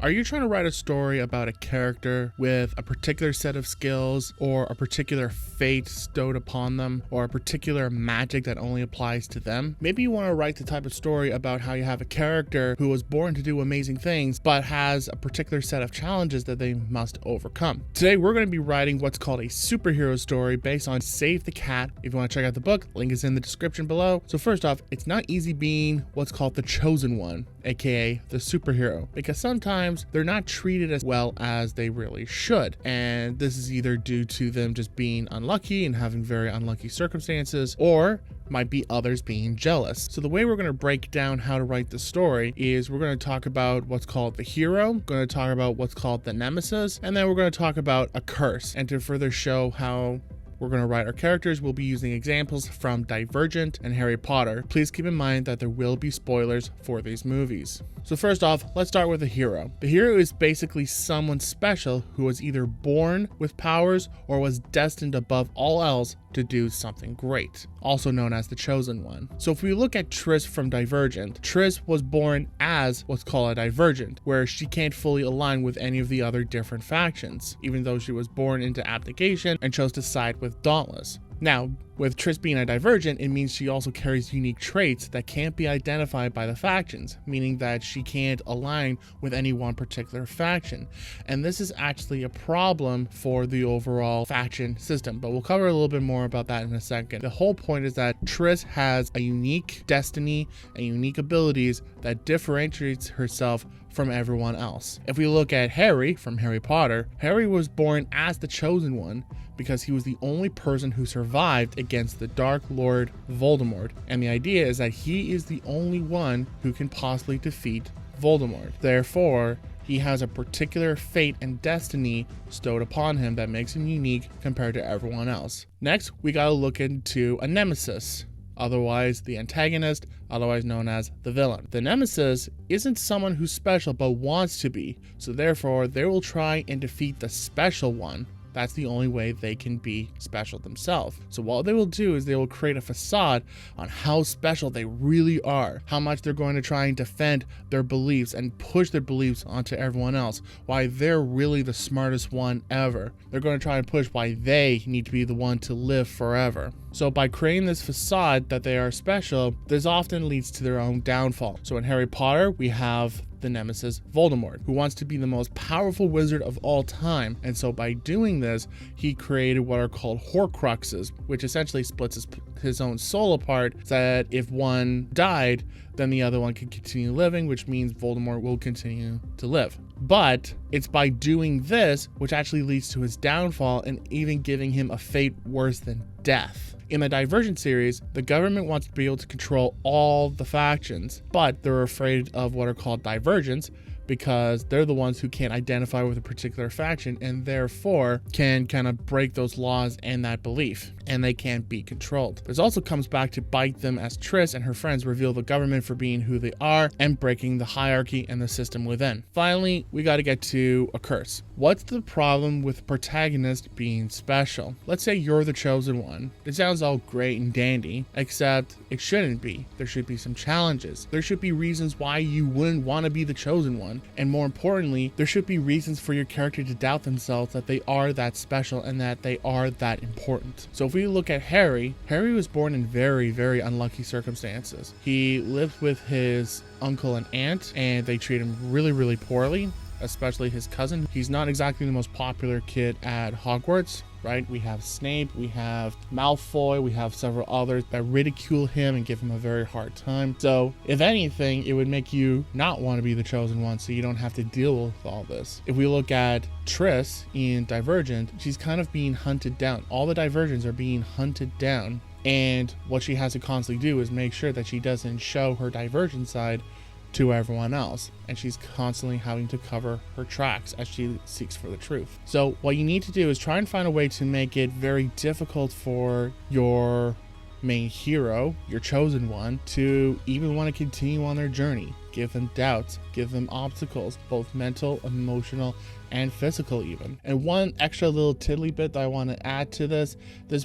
Are you trying to write a story about a character with a particular set of skills or a particular fate stowed upon them or a particular magic that only applies to them? Maybe you want to write the type of story about how you have a character who was born to do amazing things but has a particular set of challenges that they must overcome. Today we're going to be writing what's called a superhero story based on Save the Cat. If you want to check out the book, link is in the description below. So first off, it's not easy being what's called the chosen one, aka the superhero, because sometimes they're not treated as well as they really should, and this is either due to them just being unlucky and having very unlucky circumstances, or might be others being jealous. So the way we're going to break down how to write the story is we're going to talk about what's called the hero, going to talk about what's called the nemesis, and then we're going to talk about a curse. And to further show how we're going to write our characters, we'll be using examples from Divergent and Harry Potter. Please keep in mind that there will be spoilers for these movies. So first off, let's start with the hero. The hero is basically someone special who was either born with powers or was destined above all else to do something great, also known as the chosen one. So if we look at Triss from Divergent, Triss was born as what's called a divergent, where she can't fully align with any of the other different factions, even though she was born into abdication and chose to side with Dauntless. Now, with Triss being a divergent, it means she also carries unique traits that can't be identified by the factions, meaning that she can't align with any one particular faction. And this is actually a problem for the overall faction system, but we'll cover a little bit more about that in a second. The whole point is that Triss has a unique destiny and unique abilities that differentiates herself from everyone else. If we look at Harry from Harry Potter, Harry was born as the chosen one because he was the only person who survived against the Dark Lord Voldemort. And the idea is that he is the only one who can possibly defeat Voldemort. Therefore, he has a particular fate and destiny stowed upon him that makes him unique compared to everyone else. Next, we gotta look into a nemesis, otherwise the antagonist, otherwise known as the villain. The nemesis isn't someone who's special but wants to be, so therefore they will try and defeat the special one. That's the only way they can be special themselves. So what they will do is they will create a facade on how special they really are, how much they're going to try and defend their beliefs and push their beliefs onto everyone else, why they're really the smartest one ever. They're going to try and push why they need to be the one to live forever. So by creating this facade that they are special, this often leads to their own downfall. So in Harry Potter, we have the nemesis Voldemort, who wants to be the most powerful wizard of all time. And so by doing this, he created what are called Horcruxes, which essentially splits his own soul apart, so that if one died, then the other one can continue living, which means Voldemort will continue to live. But it's by doing this which actually leads to his downfall and even giving him a fate worse than death. In the Divergent series, the government wants to be able to control all the factions, but they're afraid of what are called divergents because they're the ones who can't identify with a particular faction and therefore can kind of break those laws and that belief, and they can't be controlled. This also comes back to bite them as Triss and her friends reveal the government for being who they are and breaking the hierarchy and the system within. Finally, we got to get to a curse. What's the problem with the protagonist being special? Let's say you're the chosen one. It sounds all great and dandy, except it shouldn't be. There should be some challenges. There should be reasons why you wouldn't want to be the chosen one. And more importantly, there should be reasons for your character to doubt themselves that they are that special and that they are that important. So if we look at Harry, Harry was born in very, very unlucky circumstances. He lived with his uncle and aunt, and they treat him really, really poorly, especially his cousin. He's not exactly the most popular kid at Hogwarts, right? We have Snape, we have Malfoy, we have several others that ridicule him and give him a very hard time. So if anything, it would make you not want to be the chosen one, so you don't have to deal with all this. If we look at Triss in Divergent, she's kind of being hunted down. All the Divergents are being hunted down, and what she has to constantly do is make sure that she doesn't show her Divergent side to everyone else, and she's constantly having to cover her tracks as she seeks for the truth. So what you need to do is try and find a way to make it very difficult for your main hero, your chosen one, to even want to continue on their journey. give them doubts, give them obstacles, both mental, emotional, and physical even. And one extra little tiddly bit that I want to add to this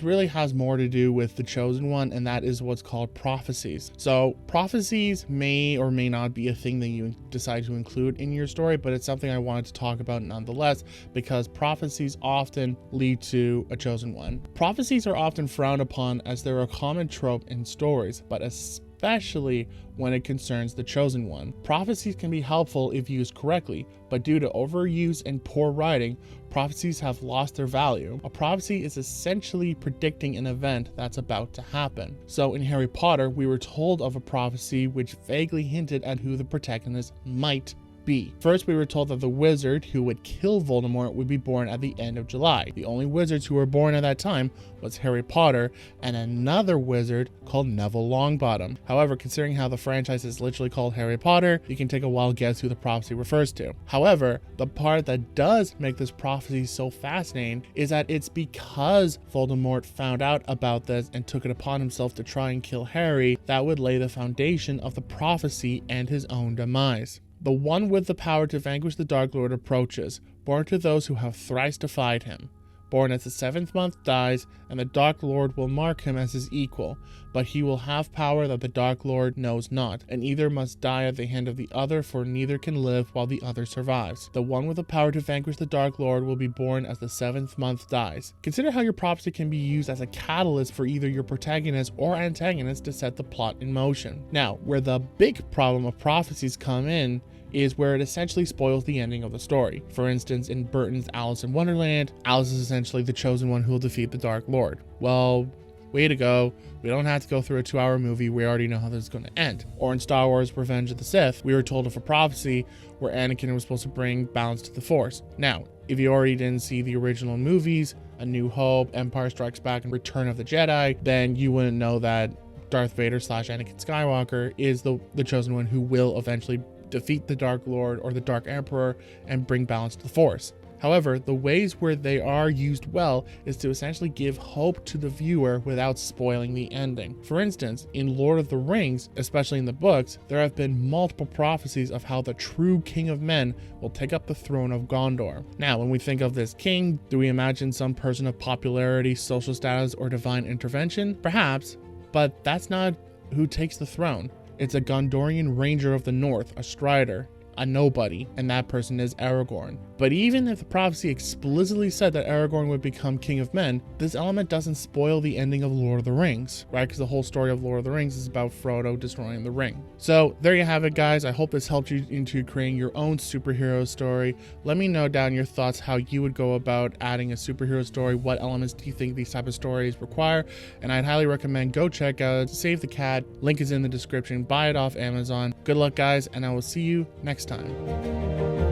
really has more to do with the chosen one, and that is what's called prophecies. So prophecies may or may not be a thing that you decide to include in your story, but it's something I wanted to talk about nonetheless, because prophecies often lead to a chosen one. Prophecies are often frowned upon as they're a common trope in stories, but especially when it concerns the chosen one. Prophecies can be helpful if used correctly, but due to overuse and poor writing, prophecies have lost their value. A prophecy is essentially predicting an event that's about to happen. So in Harry Potter, we were told of a prophecy which vaguely hinted at who the protagonist might be. First, we were told that the wizard who would kill Voldemort would be born at the end of July. The only wizards who were born at that time was Harry Potter and another wizard called Neville Longbottom. However, considering how the franchise is literally called Harry Potter, you can take a wild guess who the prophecy refers to. However, the part that does make this prophecy so fascinating is that it's because Voldemort found out about this and took it upon himself to try and kill Harry that would lay the foundation of the prophecy and his own demise. The one with the power to vanquish the Dark Lord approaches, born to those who have thrice defied him. Born as the 7th month dies, and the Dark Lord will mark him as his equal, but he will have power that the Dark Lord knows not, and either must die at the hand of the other, for neither can live while the other survives. The one with the power to vanquish the Dark Lord will be born as the 7th month dies. Consider how your prophecy can be used as a catalyst for either your protagonist or antagonist to set the plot in motion. Now, where the big problem of prophecies come in is where it essentially spoils the ending of the story. For instance, in Burton's Alice in Wonderland, Alice is essentially the chosen one who will defeat the Dark Lord. Well, way to go. We don't have to go through a 2-hour movie. We already know how this is going to end. Or in Star Wars Revenge of the Sith, we were told of a prophecy where Anakin was supposed to bring balance to the Force. Now, if you already didn't see the original movies, A New Hope, Empire Strikes Back, and Return of the Jedi, then you wouldn't know that Darth Vader / Anakin Skywalker is the chosen one who will eventually defeat the Dark Lord or the Dark Emperor and bring balance to the Force. However, the ways where they are used well is to essentially give hope to the viewer without spoiling the ending. For instance, in Lord of the Rings, especially in the books, there have been multiple prophecies of how the true King of Men will take up the throne of Gondor. Now, when we think of this king, do we imagine some person of popularity, social status, or divine intervention? Perhaps, but that's not who takes the throne. It's a Gondorian ranger of the north, a strider, a nobody, and that person is Aragorn. But even if the prophecy explicitly said that Aragorn would become King of Men, this element doesn't spoil the ending of Lord of the Rings, right? Because the whole story of Lord of the Rings is about Frodo destroying the ring. So there you have it, guys. I hope this helped you into creating your own superhero story. Let me know down your thoughts how you would go about adding a superhero story. What elements do you think these type of stories require? And I'd highly recommend go check out Save the Cat. Link is in the description. Buy it off Amazon. Good luck, guys, and I will see you next time.